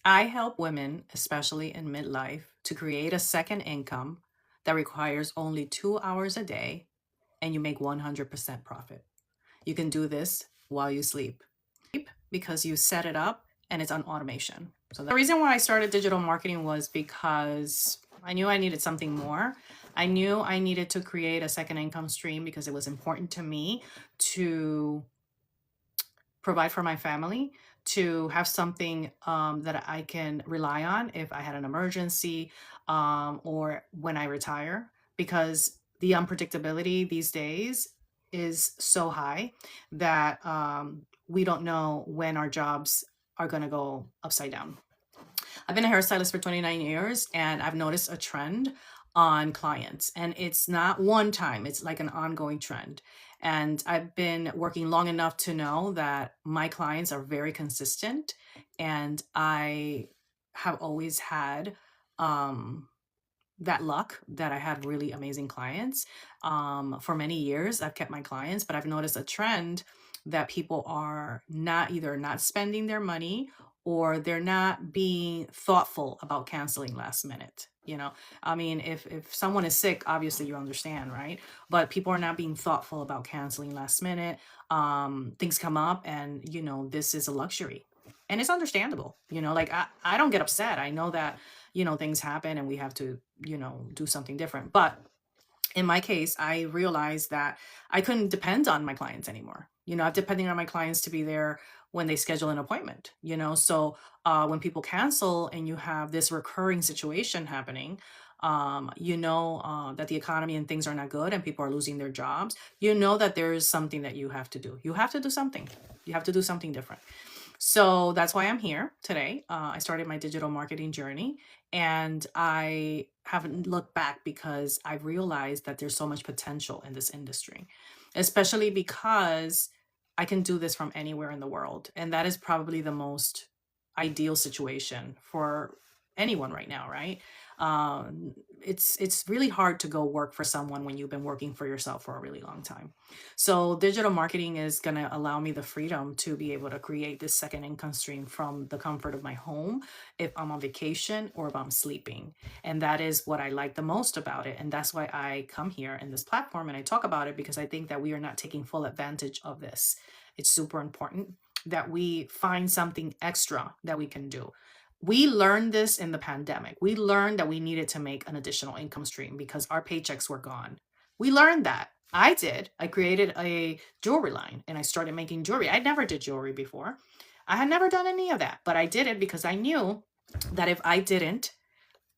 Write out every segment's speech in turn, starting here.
I help women, especially in midlife, to create a second income that requires only 2 hours a day and you make 100% profit. You can do this while you sleep because you set it up and it's on automation. So the reason why I started digital marketing was because I knew I needed something more. I knew I needed to create a second income stream because it was important to me to provide for my family, to have something that I can rely on if I had an emergency or when I retire, because the unpredictability these days is so high that we don't know when our jobs are going to go upside down. I've been a hairstylist for 29 years and I've noticed a trend on clients, and it's not one time, it's like an ongoing trend. And I've been working long enough to know that my clients are very consistent, and I have always had that luck that I had really amazing clients. For many years, I've kept my clients, but I've noticed a trend that people are not either not spending their money or they're not being thoughtful about canceling last minute. I mean, if someone is sick, obviously you understand, right? But people are not being thoughtful about canceling last minute. Things come up, and this is a luxury, and it's understandable. Like I don't get upset. I know that things happen and we have to do something different. But in my case, I realized that I couldn't depend on my clients anymore. I'm depending on my clients to be there when they schedule an appointment. So when people cancel and you have this recurring situation happening, that the economy and things are not good and people are losing their jobs, that there is something that you have to do. You have to do something. You have to do something different. So that's why I'm here today. I started my digital marketing journey and I haven't looked back because I've realized that there's so much potential in this industry, especially because I can do this from anywhere in the world. And that is probably the most ideal situation for anyone right now, right? It's really hard to go work for someone when you've been working for yourself for a really long time. So digital marketing is going to allow me the freedom to be able to create this second income stream from the comfort of my home if I'm on vacation or if I'm sleeping. And that is what I like the most about it. And that's why I come here in this platform and I talk about it, because I think that we are not taking full advantage of this. It's super important that we find something extra that we can do. We learned this in the pandemic. We learned that we needed to make an additional income stream because our paychecks were gone. We learned that. I did. I created a jewelry line and I started making jewelry. I never did jewelry before. I had never done any of that, but I did it because I knew that if I didn't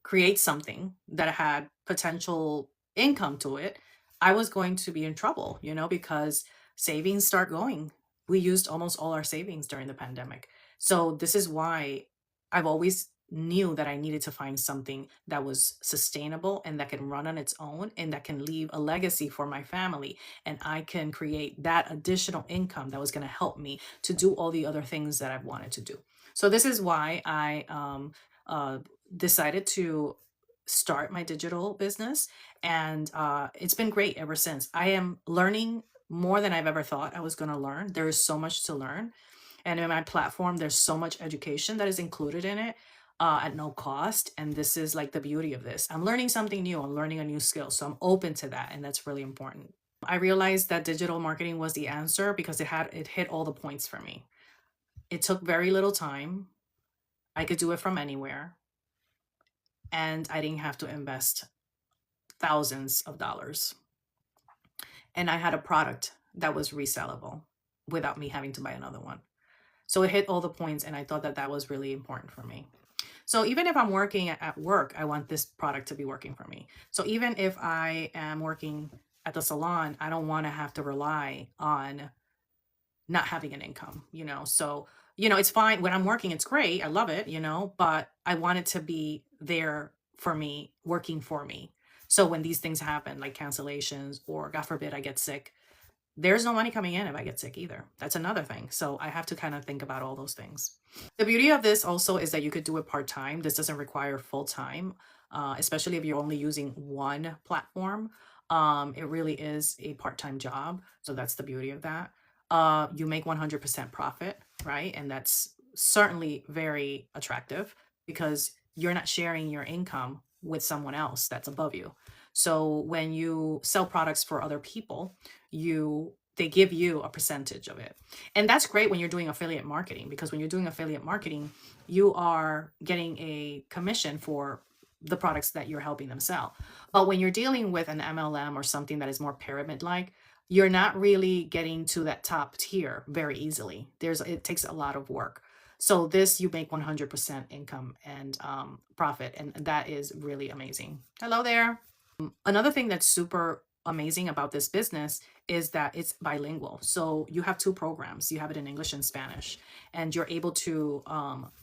create something that had potential income to it, I was going to be in trouble, because savings start going. We used almost all our savings during the pandemic. So this is why I've always knew that I needed to find something that was sustainable and that can run on its own and that can leave a legacy for my family. And I can create that additional income that was going to help me to do all the other things that I've wanted to do. So this is why I decided to start my digital business. And it's been great ever since. I am learning more than I've ever thought I was going to learn. There is so much to learn. And in my platform, there's so much education that is included in it at no cost. And this is like the beauty of this. I'm learning something new. I'm learning a new skill. So I'm open to that. And that's really important. I realized that digital marketing was the answer because it hit all the points for me. It took very little time. I could do it from anywhere. And I didn't have to invest thousands of dollars. And I had a product that was resellable without me having to buy another one. So it hit all the points, and I thought that that was really important for me. So even if I'm working at work, I want this product to be working for me. So even if I am working at the salon, I don't want to have to rely on not having an income, So, it's fine when I'm working, it's great. I love it, but I want it to be there for me, working for me. So when these things happen, like cancellations, or God forbid I get sick, there's no money coming in if I get sick either. That's another thing. So I have to kind of think about all those things. The beauty of this also is that you could do it part-time. This doesn't require full-time, especially if you're only using one platform. It really is a part-time job. So that's the beauty of that. You make 100% profit, right? And that's certainly very attractive because you're not sharing your income with someone else that's above you. So when you sell products for other people, they give you a percentage of it. And that's great when you're doing affiliate marketing, because when you're doing affiliate marketing, you are getting a commission for the products that you're helping them sell. But when you're dealing with an MLM or something that is more pyramid like, you're not really getting to that top tier very easily. It takes a lot of work. So this, you make 100% income and profit, and that is really amazing. Hello there. Another thing that's super amazing about this business is that it's bilingual. So you have two programs. You have it in English and Spanish, and you're able to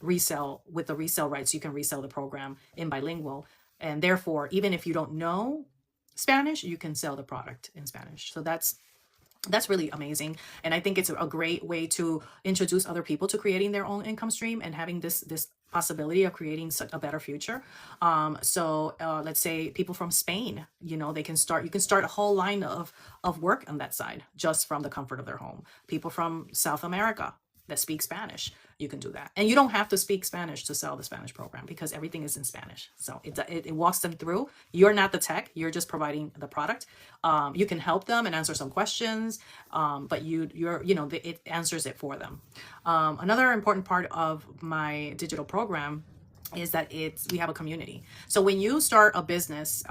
resell with the resale rights. You can resell the program in bilingual, and therefore, even if you don't know Spanish, you can sell the product in Spanish. So that's really amazing, and I think it's a great way to introduce other people to creating their own income stream and having this possibility of creating such a better future. Let's say people from Spain, they can start, you can start a whole line of work on that side just from the comfort of their home. People from South America that speak Spanish, you can do that. And you don't have to speak Spanish to sell the Spanish program because everything is in Spanish. So it walks them through. You're not the tech, you're just providing the product. You can help them and answer some questions, but it answers it for them. Another important part of my digital program is that we have a community. So when you start a business,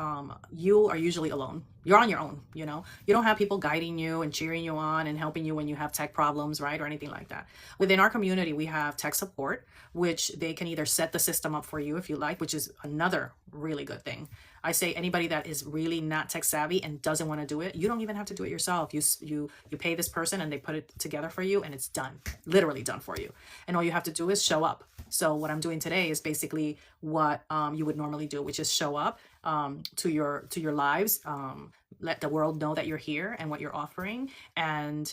you are usually alone. You're on your own, you don't have people guiding you and cheering you on and helping you when you have tech problems, right? Or anything like that. Within our community, we have tech support, which they can either set the system up for you if you like, which is another really good thing. I say anybody that is really not tech savvy and doesn't want to do it, you don't even have to do it yourself. You pay this person and they put it together for you, and it's done, literally done for you. And all you have to do is show up. So what I'm doing today is basically what you would normally do, which is show up to your lives, let the world know that you're here and what you're offering, and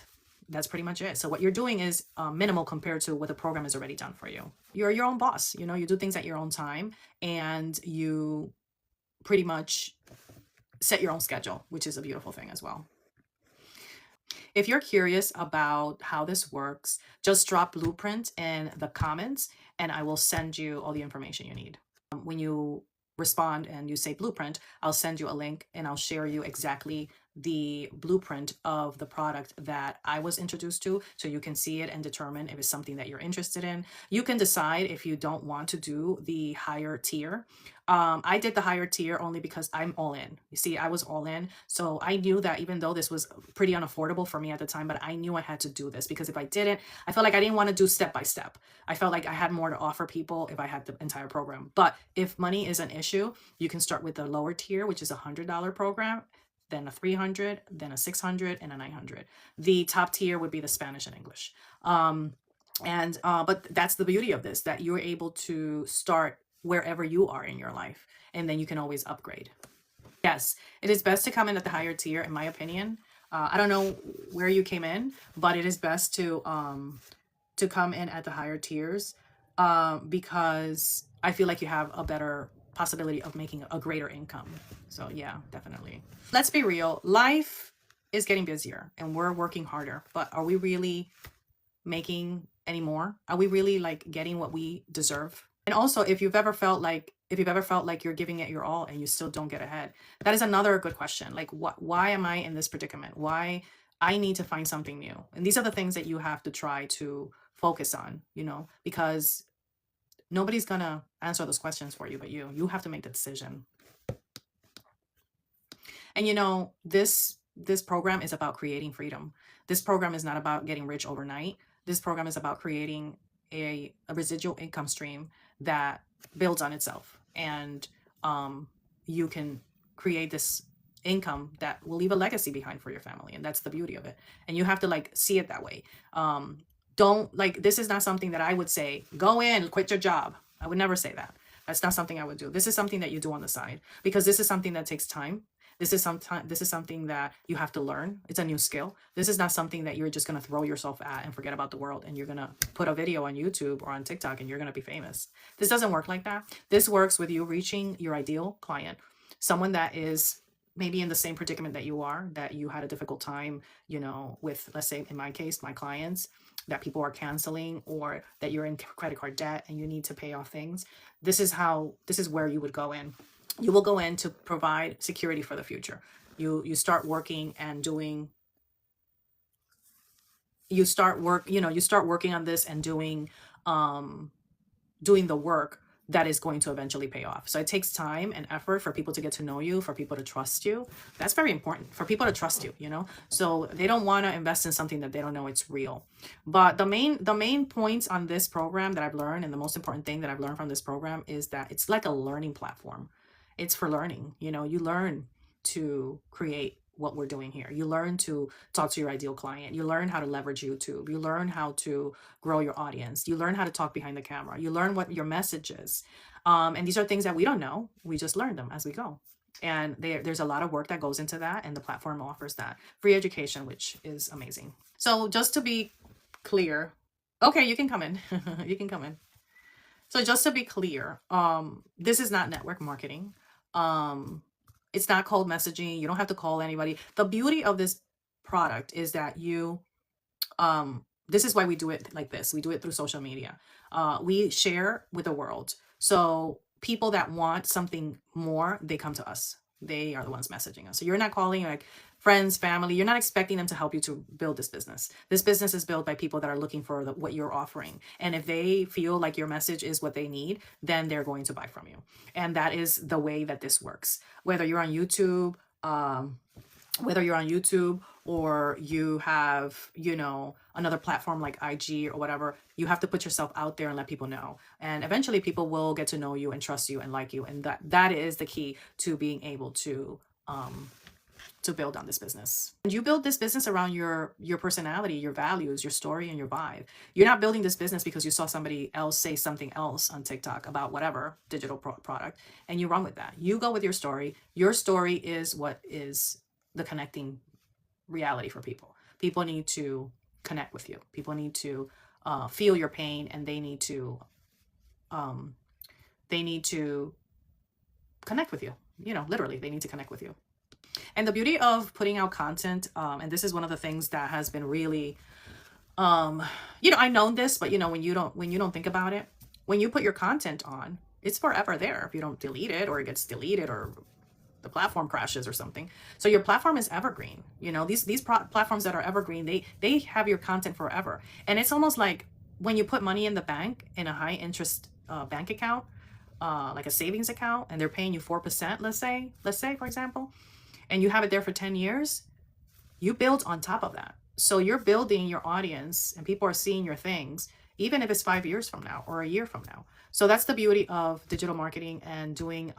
that's pretty much it. So what you're doing is minimal compared to what the program has already done for you. You're your own boss. You do things at your own time, and you pretty much set your own schedule, which is a beautiful thing as well. If you're curious about how this works, just drop Blueprint in the comments and I will send you all the information you need. When you respond and you say Blueprint, I'll send you a link and I'll share you exactly the blueprint of the product that I was introduced to, so you can see it and determine if it's something that you're interested in. You can decide if you don't want to do the higher tier. I did the higher tier only because I'm all in. You see, I was all in. So I knew that even though this was pretty unaffordable for me at the time, but I knew I had to do this because if I didn't, I felt like I didn't want to do step by step. I felt like I had more to offer people if I had the entire program. But if money is an issue, you can start with the lower tier, which is $100 program, then a 300, then a 600, and a 900. The top tier would be the Spanish and English. But that's the beauty of this, that you're able to start wherever you are in your life, and then you can always upgrade. Yes, it is best to come in at the higher tier, in my opinion. I don't know where you came in, but it is best to come in at the higher tiers because I feel like you have a better possibility of making a greater income. So yeah, definitely. Let's be real. Life is getting busier and we're working harder, but are we really making any more? Are we really getting what we deserve? And also, if you've ever felt like you're giving it your all and you still don't get ahead, that is another good question. Why am I in this predicament? Why I need to find something new? And these are the things that you have to try to focus on, because nobody's gonna answer those questions for you but you. You have to make the decision. And this program is about creating freedom. This program is not about getting rich overnight. This program is about creating a residual income stream that builds on itself. And you can create this income that will leave a legacy behind for your family. And that's the beauty of it. And you have to see it that way. This is not something that I would say, go in, quit your job. I would never say that. That's not something I would do. This is something that you do on the side because this is something that takes time. This is something that you have to learn. It's a new skill. This is not something that you're just going to throw yourself at and forget about the world and you're going to put a video on YouTube or on TikTok and you're going to be famous. This doesn't work like that. This works with you reaching your ideal client, someone that is maybe in the same predicament that you are, that you had a difficult time, with, let's say in my case, my clients, that people are canceling, or that you're in credit card debt and you need to pay off things, this is where you would go in. You will go in to provide security for the future. You start working and doing, you start working on this and um doing the work that is going to eventually pay off. So it takes time and effort for people to get to know you, for people to trust you. That's very important, for people to trust you. So they don't want to invest in something that they don't know it's real. But the main points on this program that I've learned, and the most important thing that I've learned from this program, is that it's like a learning platform. It's for learning. You learn to create what we're doing here. You learn to talk to your ideal client. You learn how to leverage YouTube. You learn how to grow your audience. You learn how to talk behind the camera. You learn what your message is. And these are things that we don't know. We just learn them as we go. And there's a lot of work that goes into that. And the platform offers that free education, which is amazing. So just to be clear, okay, you can come in. You can come in. So just to be clear, this is not network marketing. It's not cold messaging. You don't have to call anybody. The beauty of this product is that this is why we do it like this. We do it through social media. We share with the world. So people that want something more, they come to us. They are the ones messaging us. So you're not calling like friends, family. You're not expecting them to help you to build this business. This business is built by people that are looking for what you're offering. And if they feel like your message is what they need, then they're going to buy from you. And that is the way that this works. Whether you're on YouTube, or you have, another platform like IG or whatever, you have to put yourself out there and let people know. And eventually people will get to know you and trust you and like you. And that is the key to being able to build on this business. And you build this business around your personality, your values, your story, and your vibe. You're not building this business because you saw somebody else say something else on TikTok about whatever digital product, and you run with that. You go with your story. Your story is what is the connecting reality for people. People need to connect with you. People need to feel your pain, and they need to connect with you. Literally, they need to connect with you. And the beauty of putting out content, and this is one of the things that has been really, I know this, but when you don't think about it, when you put your content on, it's forever there. If you don't delete it, or it gets deleted, or the platform crashes or something. So your platform is evergreen. These platforms that are evergreen, they have your content forever. And it's almost like when you put money in the bank, in a high interest bank account, like a savings account, and they're paying you 4%, let's say, for example, and you have it there for 10 years, you build on top of that. So you're building your audience, and people are seeing your things, even if it's 5 years from now or a year from now. So that's the beauty of digital marketing and doing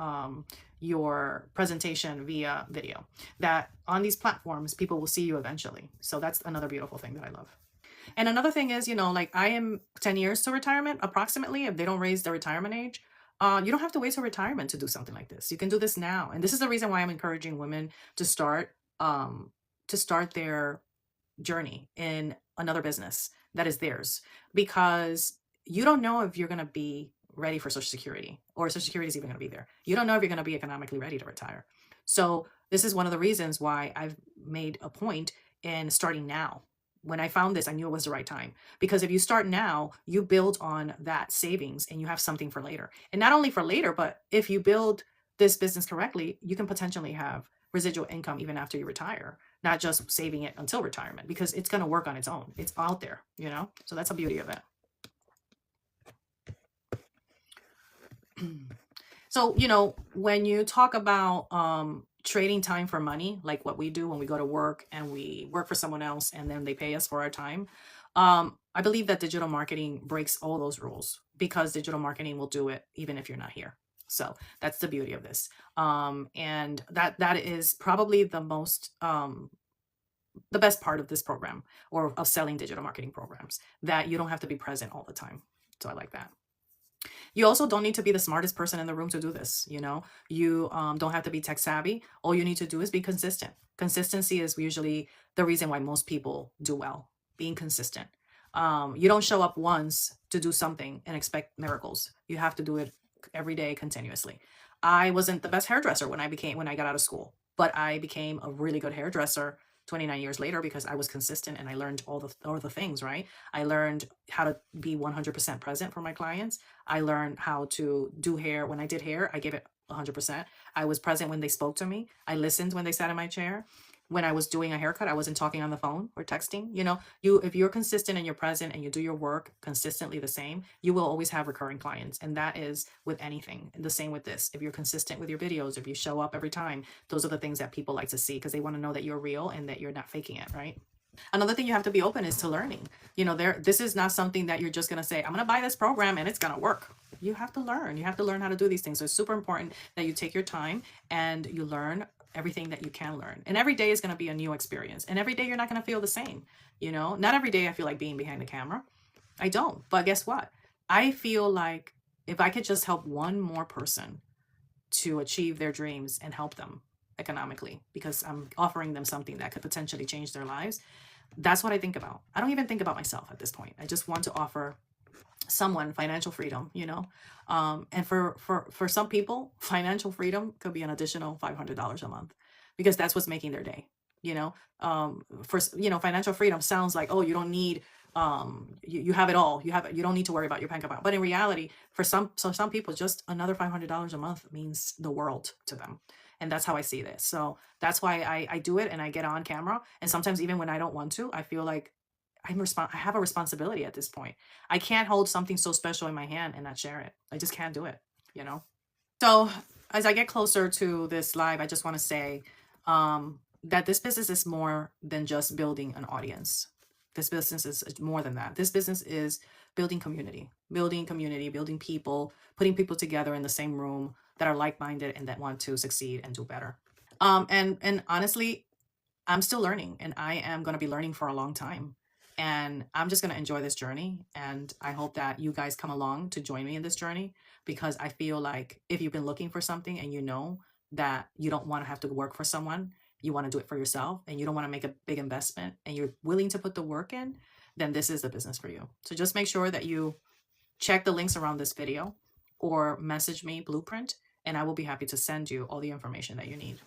your presentation via video, that on these platforms, people will see you eventually. So that's another beautiful thing that I love. And another thing is, like I am 10 years to retirement, approximately, if they don't raise the retirement age. You don't have to wait till retirement to do something like this. You can do this now. And this is the reason why I'm encouraging women to start their journey in another business that is theirs, because you don't know if you're going to be ready for Social Security, or Social Security is even going to be there. You don't know if you're going to be economically ready to retire. So this is one of the reasons why I've made a point in starting now. When I found this, I knew it was the right time, because if you start now, you build on that savings and you have something for later. And not only for later, but if you build this business correctly, you can potentially have residual income even after you retire, not just saving it until retirement, because it's going to work on its own. It's out there, so that's the beauty of it. So, when you talk about trading time for money, like what we do when we go to work and we work for someone else and then they pay us for our time, I believe that digital marketing breaks all those rules, because digital marketing will do it even if you're not here. So that's the beauty of this. And that is probably the best part of this program, or of selling digital marketing programs, that you don't have to be present all the time. So I like that. You also don't need to be the smartest person in the room to do this. You don't have to be tech savvy. All you need to do is be consistent. Consistency is usually the reason why most people do well, being consistent. You don't show up once to do something and expect miracles. You have to do it every day, continuously. I wasn't the best hairdresser when I got out of school, but I became a really good hairdresser 29 years later because I was consistent and I learned all the things, right? I learned how to be 100% present for my clients. I learned how to do hair. When I did hair, I gave it 100%. I was present when they spoke to me. I listened when they sat in my chair. When I was doing a haircut, I wasn't talking on the phone or texting. You know, if you're consistent and you're present and you do your work consistently the same, you will always have recurring clients. And that is with anything. And the same with this. If you're consistent with your videos, if you show up every time, those are the things that people like to see because they want to know that you're real and that you're not faking it, right? Another thing you have to be open is to learning. You know, this is not something that you're just going to say, I'm going to buy this program and it's going to work. You have to learn. You have to learn how to do these things. So it's super important that you take your time and you learn everything that you can learn. And every day is going to be a new experience. And every day you're not going to feel the same. You know, not every day I feel like being behind the camera. I don't. But guess what? I feel like if I could just help one more person to achieve their dreams and help them economically, because I'm offering them something that could potentially change their lives, that's what I think about. I don't even think about myself at this point. I just want to offer someone financial freedom, you know. And for some people, financial freedom could be an additional $500 a month because that's what's making their day, you know. Financial freedom sounds like, oh, you don't need you have it all, you don't need to worry about your bank account, but in reality, for some people, just another $500 a month means the world to them. And that's how I see this. So that's why I do it and I get on camera. And sometimes even when I don't want to, I feel like I have a responsibility at this point. I can't hold something so special in my hand and not share it. I just can't do it, you know? So as I get closer to this live, I just want to say that this business is more than just building an audience. This business is more than that. This business is building community, building people, putting people together in the same room that are like-minded and that want to succeed and do better. And honestly, I'm still learning and I am going to be learning for a long time. And I'm just going to enjoy this journey. And I hope that you guys come along to join me in this journey because I feel like if you've been looking for something and you know that you don't want to have to work for someone, you want to do it for yourself and you don't want to make a big investment and you're willing to put the work in, then this is the business for you. So just make sure that you check the links around this video or message me Blueprint and I will be happy to send you all the information that you need.